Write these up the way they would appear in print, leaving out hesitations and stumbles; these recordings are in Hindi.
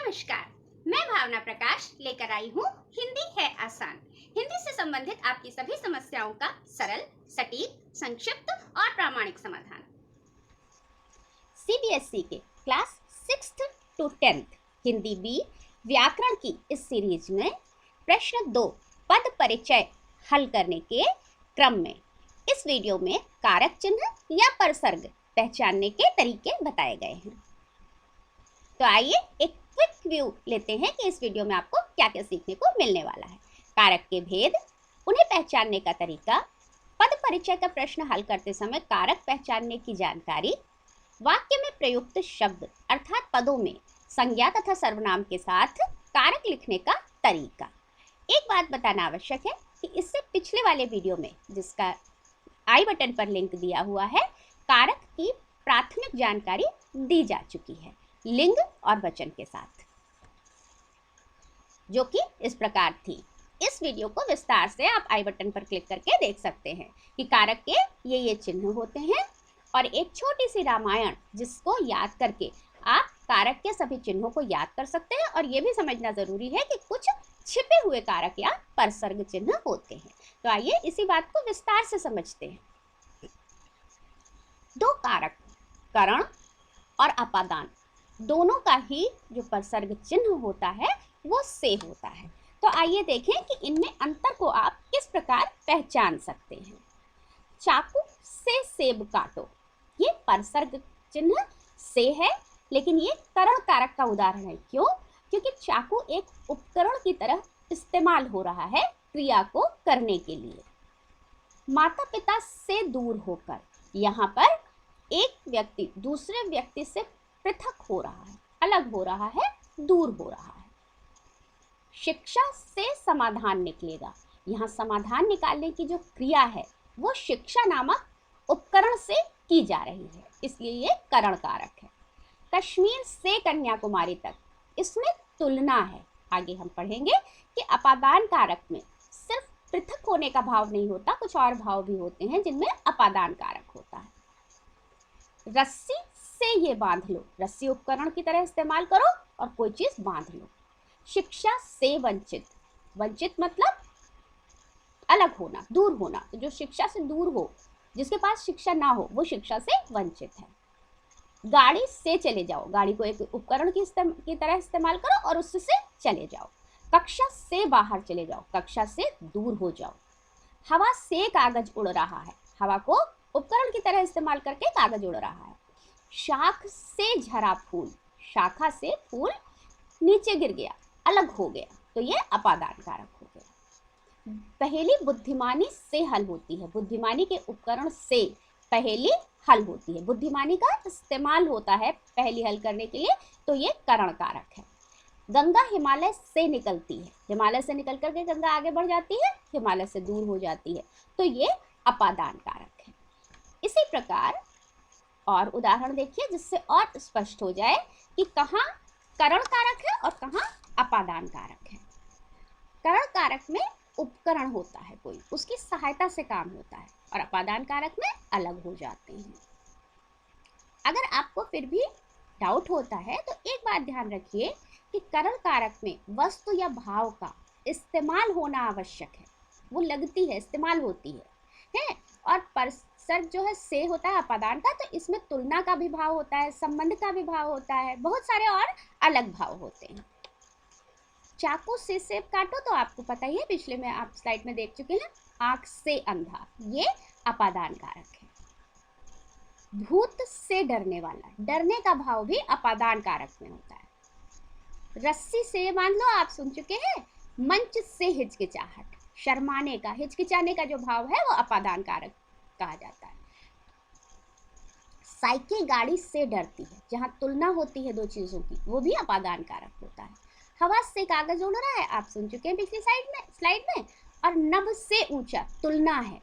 नमस्कार, मैं भावना प्रकाश लेकर आई हूँ हिंदी है आसान। हिंदी से संबंधित आपकी सभी समस्याओं का सरल, सटीक, संक्षिप्त और प्रामाणिक समाधान। सीबीएसई के class 6th to 10th Hindi B व्याकरण की इस सीरीज में प्रश्न 2 पद परिचय हल करने के क्रम में इस वीडियो में कारक चिन्ह या परसर्ग पहचानने के तरीके बताए गए हैं। तो आइए एक क्विक व्यू लेते हैं कि इस वीडियो में आपको क्या क्या सीखने को मिलने वाला है। कारक के भेद, उन्हें पहचानने का तरीका, पद परिचय का प्रश्न हल करते समय कारक पहचानने की जानकारी, वाक्य में प्रयुक्त शब्द अर्थात पदों में संज्ञा तथा सर्वनाम के साथ कारक लिखने का तरीका। एक बात बताना आवश्यक है कि इससे पिछले वाले वीडियो में, जिसका आई बटन पर लिंक दिया हुआ है, कारक की प्राथमिक जानकारी दी जा चुकी है लिंग और वचन के साथ, जो कि इस प्रकार थी। इस वीडियो को विस्तार से आप आई बटन पर क्लिक करके देख सकते हैं कि कारक के ये चिन्ह होते हैं और एक छोटी सी रामायण जिसको याद करके आप कारक के सभी चिन्हों को याद कर सकते हैं। और ये भी समझना जरूरी है कि कुछ छिपे हुए कारक या परसर्ग चिन्ह होते हैं। तो आइए इसी बात को विस्तार से समझते हैं। दो कारक करण और अपादान दोनों का ही जो परसर्ग चिन्ह होता है वो से होता है। तो आइए देखें कि इनमें अंतर को आप किस प्रकार पहचान सकते हैं। चाकू से सेब काटो, ये परसर्ग चिन्ह से है, लेकिन ये करण कारक का उदाहरण है। क्यों? क्योंकि चाकू एक उपकरण की तरह इस्तेमाल हो रहा है क्रिया को करने के लिए। माता पिता से दूर होकर, यहाँ पर एक व्यक्ति दूसरे व्यक्ति से पृथक हो रहा है, अलग हो रहा है, दूर हो रहा है। शिक्षा से समाधान निकलेगा, यहाँ समाधान निकालने की जो क्रिया है वो शिक्षा नामक उपकरण से की जा रही है, इसलिए ये करण कारक है। कश्मीर से कन्याकुमारी तक, इसमें तुलना है। आगे हम पढ़ेंगे कि अपादान कारक में सिर्फ पृथक होने का भाव नहीं होता, कुछ और भाव भी होते हैं जिनमें अपादान कारक होता है। रस्सी से ये बांध लो, रस्सी उपकरण की तरह इस्तेमाल करो और कोई चीज बांध लो। शिक्षा से वंचित, वंचित मतलब अलग होना, दूर होना। तो जो शिक्षा से दूर हो, जिसके पास शिक्षा ना हो, वो शिक्षा से वंचित है। गाड़ी से चले जाओ, गाड़ी को एक उपकरण की तरह इस्तेमाल करो और उससे चले जाओ। कक्षा से बाहर चले जाओ, कक्षा से दूर हो जाओ। हवा से कागज उड़ रहा है, हवा को उपकरण की तरह इस्तेमाल करके कागज उड़ रहा है। शाख से झरा फूल, शाखा से फूल नीचे गिर गया, अलग हो गया, तो ये अपादान कारक हो गया। पहेली बुद्धिमानी से हल होती है, बुद्धिमानी के उपकरण से पहेली हल होती है, बुद्धिमानी का इस्तेमाल होता है पहेली हल करने के लिए, तो ये करण कारक है। गंगा हिमालय से निकलती है, हिमालय से निकल करके गंगा आगे बढ़ जाती है, हिमालय से दूर हो जाती है, तो ये अपादान कारक है। इसी प्रकार और उदाहरण देखिए जिससे और स्पष्ट हो जाए कि कहाँ करण कारक है और कहाँ अपादान कारक है। करण कारक में उपकरण होता है कोई, उसकी सहायता से काम होता है, और अपादान कारक में अलग हो जाते हैं। अगर आपको फिर भी डाउट होता है तो एक बात ध्यान रखिए कि करण कारक में वस्तु या भाव का इस्तेमाल होना आवश्यक है, वो लगती है, इस्तेमाल होती है। और परसर्ग जो है से होता है अपादान का, तो इसमें तुलना का भी भाव होता है, संबंध का भी भाव होता है, बहुत सारे और अलग भाव होते हैं। चाकू से सेब काटो, तो आपको पता ही है, पिछले में आप स्लाइड में देख चुके हैं। आंख से अंधा, ये अपादान कारक है। भूत से डरने वाला, डरने का भाव भी अपादान कारक में होता है। रस्सी से मान लो, आप सुन चुके हैं। मंच से हिचकिचाहट, शर्माने का, हिचकिचाने का जो भाव है वो अपादान कारक कहा जाता है। साइकिल गाड़ी से डरती है, जहां तुलना होती है दो चीजों की, वो भी अपादान कारक होता है। हवा से कागज उड़ रहा है, आप सुन चुके हैं पिछली स्लाइड में। और नभ से ऊंचा, तुलना है।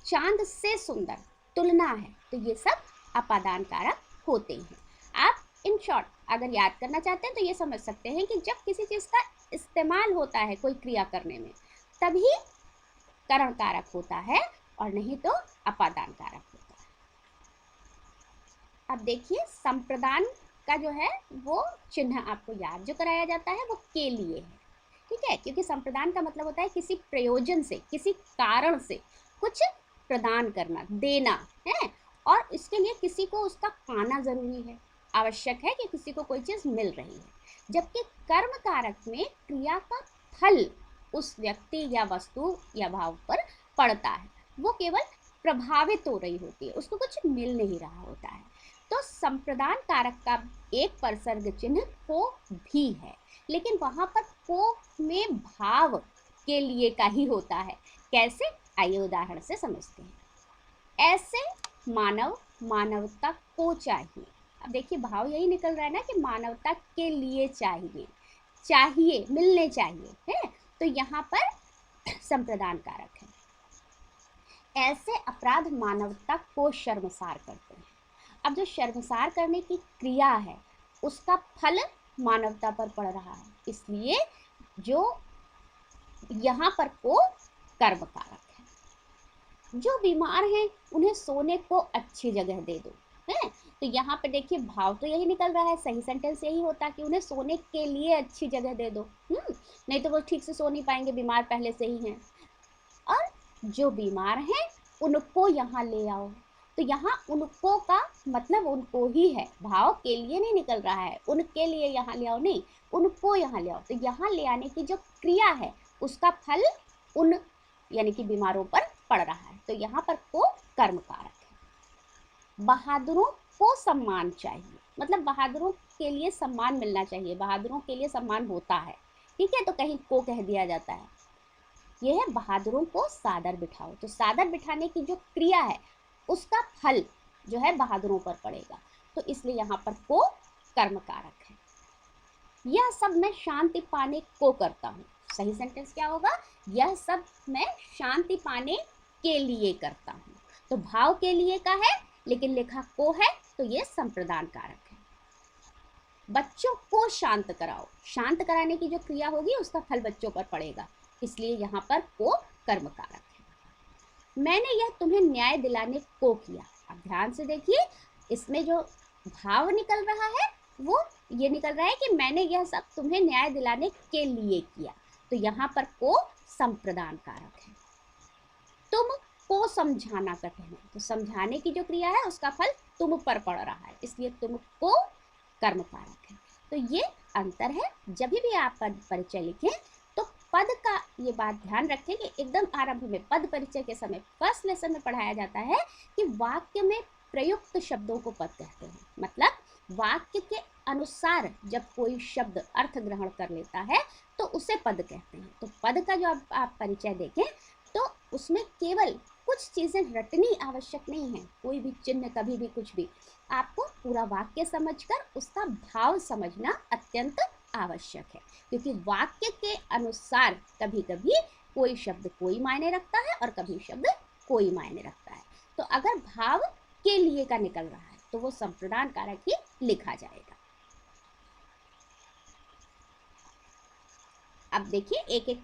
चांद से सुंदर, तुलना है। तो ये सब अपादान कारक होते हैं। आप इन शॉर्ट अगर याद करना चाहते हैं तो ये समझ सकते हैं कि जब किसी चीज का इस्तेमाल होता है कोई क्रिया करने में, तभी करण कारक होता है, और नहीं तो अपादान कारक होता है। अब देखिए संप्रदान का जो है वो चिन्ह आपको याद जो कराया जाता है वो के लिए है, ठीक है, क्योंकि संप्रदान का मतलब होता है किसी प्रयोजन से, किसी कारण से कुछ प्रदान करना, देना है, और इसके लिए किसी को उसका पाना जरूरी है, आवश्यक है कि किसी को कोई चीज मिल रही है। जबकि कर्म कारक में क्रिया का फल उस व्यक्ति या वस्तु या भाव पर पड़ता है, वो केवल प्रभावित हो रही होती है, उसको कुछ मिल नहीं रहा होता है। तो संप्रदान कारक का एक परसर्ग चिन्ह को भी है, लेकिन वहां पर को में भाव के लिए का ही होता है। कैसे, आइए उदाहरण से समझते हैं। ऐसे मानव मानवता को चाहिए, अब देखिए भाव यही निकल रहा है ना कि मानवता के लिए चाहिए, चाहिए मिलने चाहिए है, तो यहाँ पर संप्रदान कारक है। ऐसे अपराध मानवता को शर्मसार करते हैं। अब जो शर्मसार करने की क्रिया है उसका फल मानवता पर पड़ रहा है, इसलिए जो यहाँ पर को कर्म कारक है। जो बीमार हैं उन्हें सोने को अच्छी जगह दे दो, है, तो यहाँ पे देखिए भाव तो यही निकल रहा है, सही सेंटेंस यही होता कि उन्हें सोने के लिए अच्छी जगह दे दो, नहीं तो वो ठीक से सो नहीं पाएंगे, बीमार पहले से ही हैं। और जो बीमार हैं उनको यहाँ ले आओ, तो यहाँ उनको का मतलब उनको ही है, भाव के लिए नहीं निकल रहा है, उनके लिए यहाँ ले आओ नहीं, उनको यहाँ ले आओ, तो यहाँ ले आने की जो क्रिया है उसका फल उन यानी कि बीमारों पर पड़ रहा है, तो यहाँ पर को कर्म कारक है। बहादुरों को सम्मान चाहिए, मतलब बहादुरों के लिए सम्मान मिलना चाहिए, बहादुरों के लिए सम्मान होता है, ठीक है, तो कहीं को कह दिया जाता है। यह है बहादुरों को सादर बिठाओ, तो सादर बिठाने की जो क्रिया है उसका फल जो है बहादुरों पर पड़ेगा, तो इसलिए यहाँ पर को कर्म कारक है। यह सब मैं शांति पाने को करता हूँ, सही सेंटेंस क्या होगा, यह सब मैं शांति पाने के लिए करता हूँ, तो भाव के लिए का है लेकिन लिखा को है, तो ये संप्रदान कारक है। बच्चों को शांत कराओ, शांत कराने की जो क्रिया होगी उसका फल बच्चों पर पड़ेगा, इसलिए यहाँ पर को कर्म कारक है। मैंने यह तुम्हें न्याय दिलाने को किया, अब ध्यान से देखिए इसमें जो भाव निकल रहा है वो ये निकल रहा है कि मैंने यह सब तुम्हें न्याय दिलाने के लिए किया, तो यहाँ पर को संप्रदान कारक है। तुम को समझाना कठिन है, तो समझाने की जो क्रिया है उसका फल तुम पर पड़ रहा है, इसलिए तुम को कर्म कारक है। तो ये अंतर है, जब भी आप पद परिचय लिखें तो पद का ये बात ध्यान रखें कि एकदम आरंभ में पद परिचय के समय फर्स्ट लेसन में पढ़ाया जाता है कि वाक्य में प्रयुक्त शब्दों को पद कहते हैं, मतलब वाक्य के अनुसार जब कोई शब्द अर्थ ग्रहण कर लेता है तो उसे पद कहते हैं। तो पद का जो आप परिचय देखें तो उसमें केवल कुछ चीजें रटनी आवश्यक नहीं है, कोई भी चिन्ह कभी भी कुछ भी, आपको पूरा वाक्य समझकर उसका भाव समझना अत्यंत आवश्यक है, क्योंकि वाक्य के अनुसार कभी कभी कोई शब्द कोई मायने रखता है और कभी शब्द कोई मायने रखता है, तो अगर भाव के लिए का निकल रहा है तो वो संप्रदान कारक ही लिखा जाएगा। अब देखिए एक एक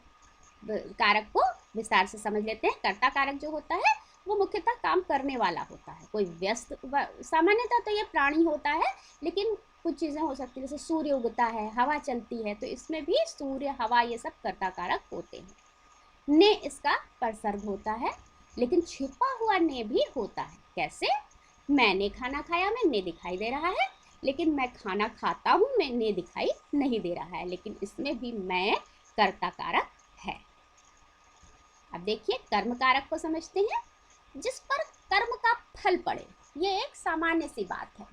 कारक को विस्तार से समझ लेते हैं। कर्ता कारक जो होता है वो मुख्यतः काम करने वाला होता है, कोई व्यस्त, सामान्यतः तो ये प्राणी होता है, लेकिन कुछ चीजें हो सकती है जैसे सूर्य उगता है, हवा चलती है, तो इसमें भी सूर्य हवा ये सब कर्ता कारक होते हैं। ने इसका परसर्ग होता है, लेकिन छिपा हुआ ने भी होता है। कैसे, मैंने खाना खाया में ने दिखाई दे रहा है, लेकिन मैं खाना खाता हूँ में ने दिखाई नहीं दे रहा है, लेकिन इसमें भी मैं कर्ता कारक है। अब देखिए कर्म कारक को समझते हैं, जिस पर कर्म का फल पड़े, ये एक सामान्य सी बात है,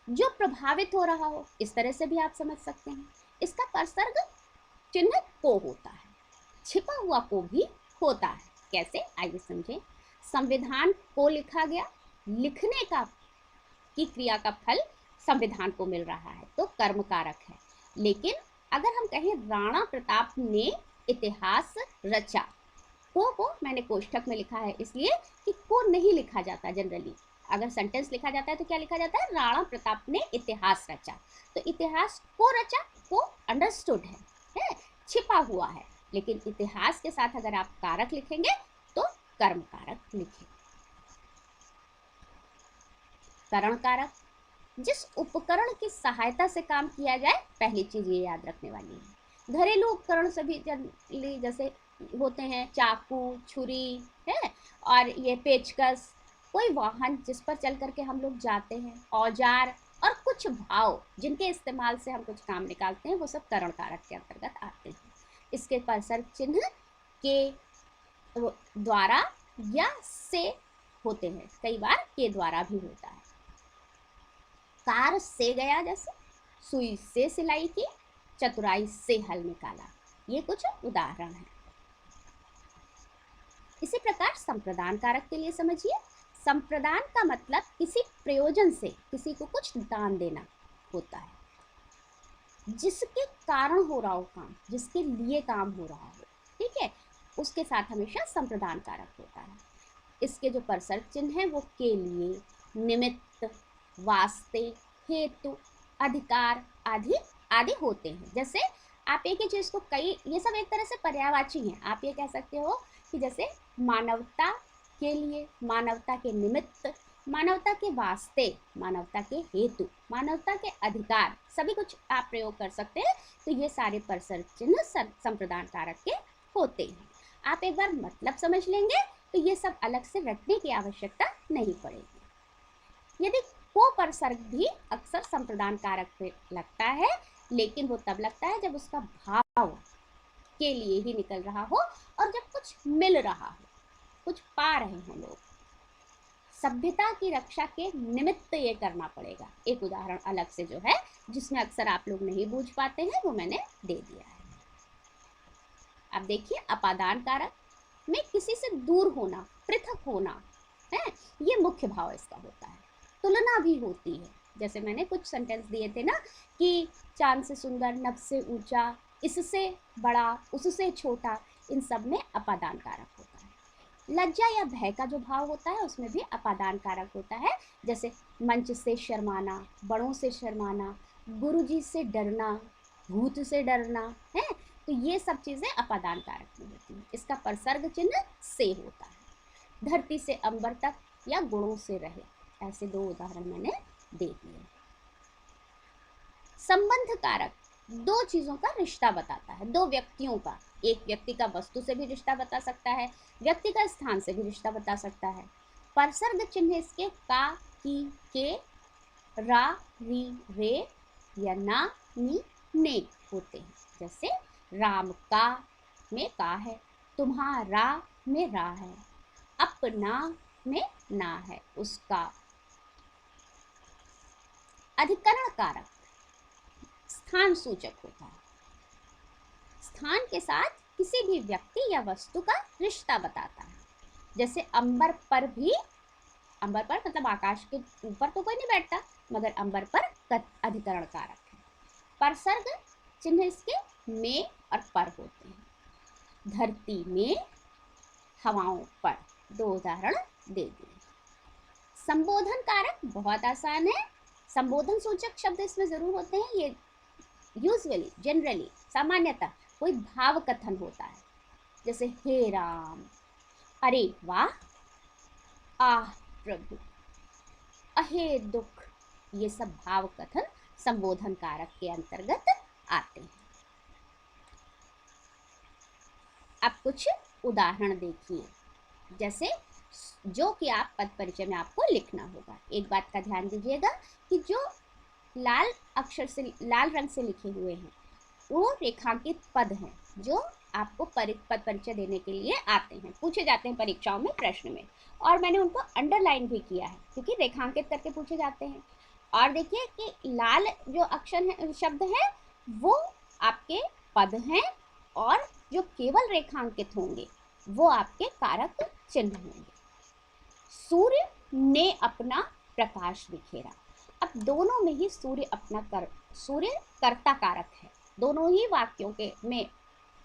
जो प्रभावित हो रहा हो, इस तरह से भी आप समझ सकते हैं। इसका परसर्ग चिन्ह को होता है, छिपा हुआ को भी होता है। कैसे, आइए समझें। संविधान को लिखा गया, लिखने का की क्रिया का फल संविधान को मिल रहा है, तो कर्म कारक है। लेकिन अगर हम कहें राणा प्रताप ने इतिहास रचा, को मैंने कोष्ठक में लिखा है इसलिए कि को नहीं लिखा जाता जनरली, अगर सेंटेंस लिखा जाता है तो क्या लिखा जाता है, राणा प्रताप ने इतिहास रचा, तो इतिहास को रचा, को अंडरस्टूड है, छिपा हुआ है, लेकिन इतिहास के साथ अगर आप कारक लिखेंगे तो कर्म कारक लिखेंगे। करण कारक, जिस उपकरण की सहायता से काम किया जाए, पहली चीज ये याद रखने वाली है। घरेलू उपकरण सभी जैसे होते हैं चाकू, छुरी है, और ये पेचकस, कोई वाहन जिस पर चल करके हम लोग जाते हैं, औजार, और कुछ भाव जिनके इस्तेमाल से हम कुछ काम निकालते हैं, वो सब करण कारक के अंतर्गत आते हैं। इसके परसर्ग चिन्ह के द्वारा या से होते हैं, कई बार के द्वारा भी होता है। कार से गया, जैसे सुई से सिलाई की, चतुराई से हल निकाला, ये कुछ उदाहरण है। इसी प्रकार संप्रदान कारक के लिए समझिए। संप्रदान का मतलब किसी प्रयोजन से किसी को कुछ दान देना होता है, जिसके कारण हो रहा हो काम, जिसके लिए काम हो रहा हो, ठीक है, उसके साथ हमेशा संप्रदान कारक होता है। इसके जो परसर्ग चिन्ह है वो के लिए, निमित्त, वास्ते, हेतु, अधिकार आदि आदि होते हैं। जैसे आप एक ही चीज को कई, ये सब एक तरह से पर्यायवाची हैं। आप ये कह सकते हो कि जैसे मानवता के लिए, मानवता के निमित्त, मानवता के वास्ते, मानवता के हेतु, मानवता के अधिकार, सभी कुछ आप प्रयोग कर सकते हैं। तो ये सारे परसर्ग चिन्ह संप्रदान कारक के होते हैं। आप एक बार मतलब समझ लेंगे तो ये सब अलग से रटने की आवश्यकता नहीं पड़ेगी। यदि को परसर्ग भी अक्सर संप्रदान कारक पे लगता है, लेकिन वो तब लगता है जब उसका भाव के लिए ही निकल रहा हो और जब कुछ मिल रहा हो, कुछ पा रहे हैं लोग। सभ्यता की रक्षा के निमित्त ये करना पड़ेगा। एक उदाहरण अलग से जो है, जिसमें अक्सर आप लोग नहीं बूझ पाते हैं, वो मैंने दे दिया है। अब देखिए, अपादान कारक में किसी से दूर होना, पृथक होना है, ये मुख्य भाव इसका होता है। तुलना भी होती है, जैसे मैंने कुछ सेंटेंस दिए थे ना कि चांद से सुंदर, नभ से ऊंचा, इससे बड़ा, उससे छोटा, इन सब में अपादान कारक होता है। लज्जा या भय का जो भाव होता है उसमें भी अपादान कारक होता है। जैसे मंच से शर्माना, बड़ों से शर्माना, गुरुजी से डरना, भूत से डरना है, तो ये सब चीजें अपादान कारक में होती हैं। इसका परसर्ग चिन्ह से होता है। धरती से अंबर तक या गुणों से रहे, ऐसे दो उदाहरण मैंने दे दिए। संबंध कारक दो चीजों का रिश्ता बताता है, दो व्यक्तियों का। एक व्यक्ति का वस्तु से भी रिश्ता बता सकता है, व्यक्ति का स्थान से भी रिश्ता बता सकता है। परसर्ग चिन्ह इसके का, की, के, रा, री, रे या ना, नी, ने होते हैं। जैसे राम का में का है, तुम्हारा में रा है, अपना में ना है, उसका। अधिकरण कारक स्थान सूचक होता है, स्थान के साथ किसी भी व्यक्ति या वस्तु का रिश्ता बताता है। जैसे अंबर पर भी, अंबर पर मतलब आकाश के ऊपर तो कोई नहीं बैठता, मगर अंबर पर अधिकरण कारक है। परसर्ग चिन्ह इसके में और पर होते हैं। धरती में, हवाओं पर, दो उदाहरण दे दिए। संबोधन कारक बहुत आसान है। संबोधन सूचक शब्द इसमें जरूर होते हैं। ये यूजुअली, जनरली, सामान्यतः कोई भाव कथन होता है। जैसे हे राम, अरे वाह, आह प्रभु, अहे दुख, ये सब भाव कथन संबोधन कारक के अंतर्गत आते हैं। अब कुछ उदाहरण देखिए, जैसे जो कि आप पद परिचय में आपको लिखना होगा। एक बात का ध्यान दीजिएगा कि जो लाल अक्षर से, लाल रंग से लिखे हुए हैं, वो रेखांकित पद हैं जो आपको पद परिचय देने के लिए आते हैं, पूछे जाते हैं परीक्षाओं में, प्रश्न में। और मैंने उनको अंडरलाइन भी किया है क्योंकि रेखांकित करके पूछे जाते हैं। और देखिए कि लाल जो अक्षर है, शब्द है, वो आपके पद हैं, और जो केवल रेखांकित होंगे वो आपके कारक चिन्ह होंगे। सूर्य ने अपना प्रकाश बिखेरा। अब दोनों में ही सूर्य अपना सूर्य कर्ता कारक है। दोनों ही वाक्यों के में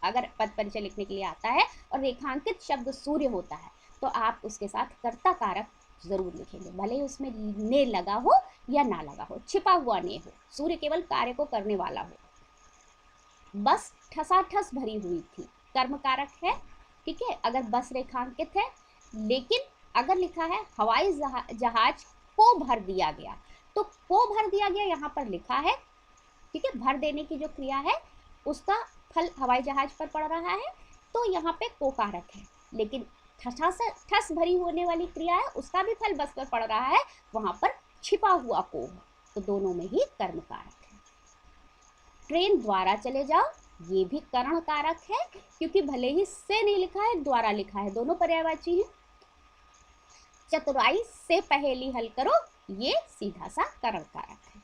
अगर पद परिचय लिखने के लिए आता है और रेखांकित शब्द सूर्य होता है, तो आप उसके साथ कर्ता कारक जरूर लिखेंगे, भले ही उसमें ने लगा हो या ना लगा हो, छिपा हुआ ने हो, सूर्य केवल कार्य को करने वाला हो। बस ठसाठस भरी हुई थी, कर्म कारक है, ठीक है, अगर बस रेखांकित है। लेकिन अगर लिखा है हवाई जहाज को भर दिया गया, तो को भर दिया गया, यहाँ पर लिखा है, ठीक है। भर देने की जो क्रिया है उसका फल हवाई जहाज पर पड़ रहा है, तो यहाँ पे को कारक है। लेकिन ठस भरी होने वाली क्रिया है, उसका भी फल बस पर पड़ रहा है, वहां पर छिपा हुआ को है, तो दोनों में ही कर्म कारक है। ट्रेन द्वारा चले जाओ, ये भी करण कारक है, क्योंकि भले ही से नहीं लिखा है, द्वारा लिखा है, दोनों पर्यायवाची है। चतुराई से पहेली हल करो, ये सीधा सा करण कारक है।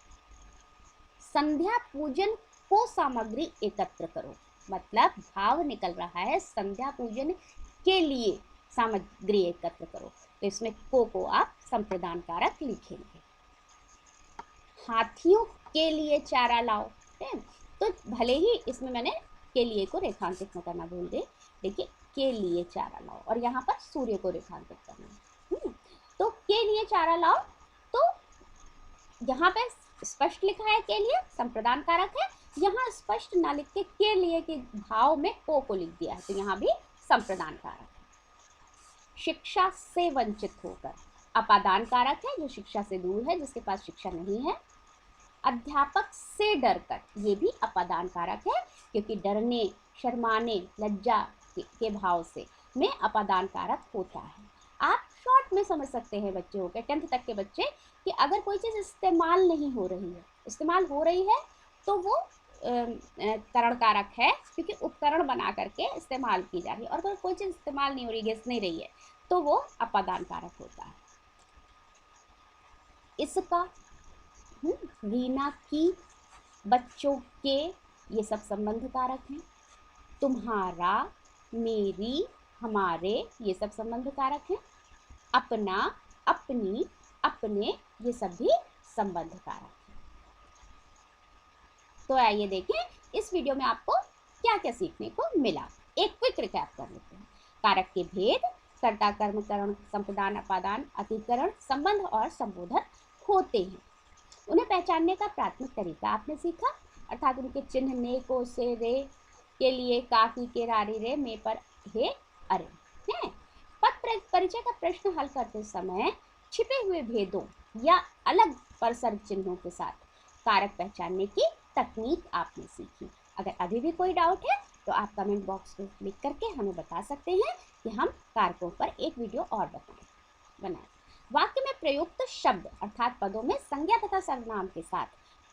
संध्या पूजन को सामग्री एकत्र करो, मतलब भाव निकल रहा है संध्या पूजन के लिए सामग्री एकत्र करो, तो इसमें को आप संप्रदान कारक लिखेंगे। हाथियों के लिए चारा लाओ, तो भले ही इसमें मैंने के लिए को रेखांकित न करना भूल गई, देखिए के लिए चारा लाओ, और यहाँ पर सूर्य को रेखांकित करना। तो के लिए चारा लाओ, तो यहाँ पे स्पष्ट लिखा है के लिए, संप्रदान कारक है। यहाँ स्पष्ट ना लिख के लिए के भाव में को लिख दिया है, तो यहाँ भी संप्रदान कारक है। शिक्षा से वंचित होकर, अपादान कारक है, जो शिक्षा से दूर है, जिसके पास शिक्षा नहीं है। अध्यापक से डरकर, ये भी अपादान कारक है, क्योंकि डरने, शर्माने, लज्जा के भाव से में अपादान कारक होता है। आप शॉर्ट में समझ सकते हैं बच्चे हो के 10th तक के बच्चे, कि अगर कोई चीज़ इस्तेमाल नहीं हो रही है, इस्तेमाल हो रही है, तो वो करण कारक है, क्योंकि उपकरण बना करके इस्तेमाल की जा रही है। और अगर कोई चीज़ इस्तेमाल नहीं हो रही, घिस नहीं रही है, तो वो अपादान कारक होता है। इसका, रीना की, बच्चों के, ये सब संबंध कारक हैं। तुम्हारा, मेरी, हमारे, ये सब संबंध कारक हैं। अपना, अपनी, अपने, ये सब भी संबंध कारक हैं। तो आइए देखें इस वीडियो में आपको क्या क्या सीखने को मिला। एक क्विक रिकैप कर लेते हैं। कारक के भेद, कर्ता, कर्म, करण, संप्रदान, अपादान, अतिकरण, संबंध और संबोधन होते हैं। उन्हें पहचानने का प्राथमिक तरीका आपने सीखा, अर्थात उनके चिन्ह ने, को, से, रे, के लिए, का, की, के, रारी, रे, में, पर, हे, अरे हैं। पद परिचय का प्रश्न हल करते समय छिपे हुए भेदों या अलग परसर्ग चिन्हों के साथ कारक पहचानने की तकनीक आपने सीखी। अगर अभी भी कोई डाउट है तो आप कमेंट बॉक्स में क्लिक करके हमें बता सकते हैं कि हम कारकों पर एक वीडियो और बनाएं। वाक्य में प्रयुक्त शब्द अर्थात पदों में संज्ञा तथा सर्वनाम के साथ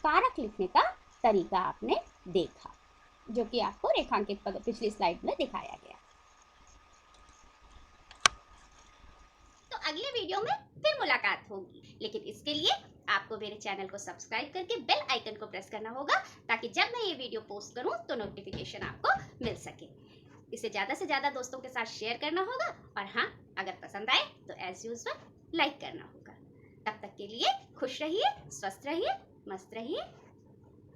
कारक लिखने का तरीका आपने देखा, जो कि आपको रेखांकित पद पिछली स्लाइड में दिखाया गया। तो अगले वीडियो में फिर मुलाकात होगी, लेकिन इसके लिए आपको मेरे चैनल को सब्सक्राइब करके बेल आइकन को प्रेस करना होगा, ताकि जब मैं ये वीडियो पोस्ट करूं तो नोटिफिकेशन आपको मिल सके। इसे ज़्यादा से ज़्यादा दोस्तों के साथ शेयर करना होगा, और हाँ, अगर पसंद आए तो एज यूजुअल लाइक करना होगा। तब तक के लिए खुश रहिए, स्वस्थ रहिए, मस्त रहिए,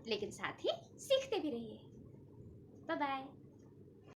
लेकिन साथ ही सीखते भी रहिए। Bye bye.